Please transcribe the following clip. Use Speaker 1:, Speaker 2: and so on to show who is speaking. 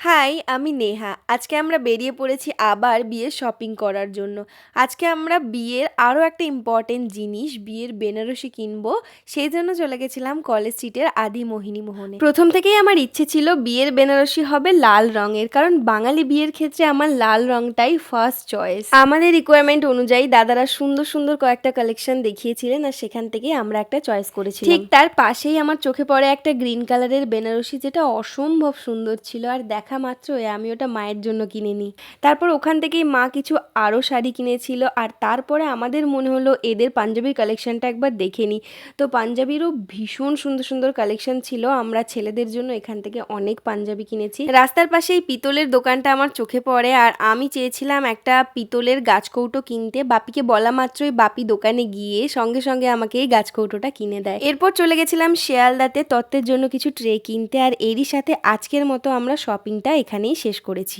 Speaker 1: High, আমি নেহা। আজকে আমরা বেরিয়ে পড়েছি আবার বিয়ের শপিং করার জন্য। আজকে আমরা বিয়ের আরও একটা ইম্পর্টেন্ট জিনিস, বিয়ের বেনারসি কিনবো। সেই জন্য চলে গেছিলাম কলেজ স্ট্রিটের আদি মোহিনী মোহনে। প্রথম থেকেই আমার ইচ্ছে ছিল বিয়ের বেনারসি হবে লাল রঙের, কারণ বাঙালি বিয়ের ক্ষেত্রে আমার লাল রঙটাই ফার্স্ট চয়েস। আমাদের রিকোয়ারমেন্ট অনুযায়ী দাদারা সুন্দর সুন্দর কয়েকটা কালেকশন দেখিয়েছিলেন, আর সেখান থেকেই আমরা একটা চয়েস করেছিলাম। ঠিক তার পাশেই আমার চোখে পড়ে একটা গ্রিন কালারের বেনারসি, যেটা অসম্ভব সুন্দর ছিল, আর দেখা মাত্রই আমি ওটা মায়ের জন্য কিনে নিই। তারপর ওখান থেকেই মা কিছু আরও শাড়ি কিনেছিল, আর তারপরে আমাদের মনে হলো এদের পাঞ্জাবির কালেকশনটা একবার দেখে নিই। তো পাঞ্জাবিরও ভীষণ সুন্দর সুন্দর কালেকশন ছিল। আমরা ছেলেদের জন্য এখান থেকে অনেক পাঞ্জাবি কিনেছি। রাস্তার পাশে এই পিতলের দোকানটা আমার চোখে পড়ে, আর আমি চেয়েছিলাম একটা পিতলের গাছকৌটো কিনতে। বাপিকে বলা মাত্রই বাপি দোকানে গিয়ে সঙ্গে সঙ্গে আমাকে এই গাছকৌটোটা কিনে দেয়। এরপর চলে গেছিলাম শিয়ালদাতে তত্ত্বের জন্য কিছু ট্রে কিনতে, আর এরই সাথে আজকের মতো আমরা শপিংটা এখানেই শেষ করেছি।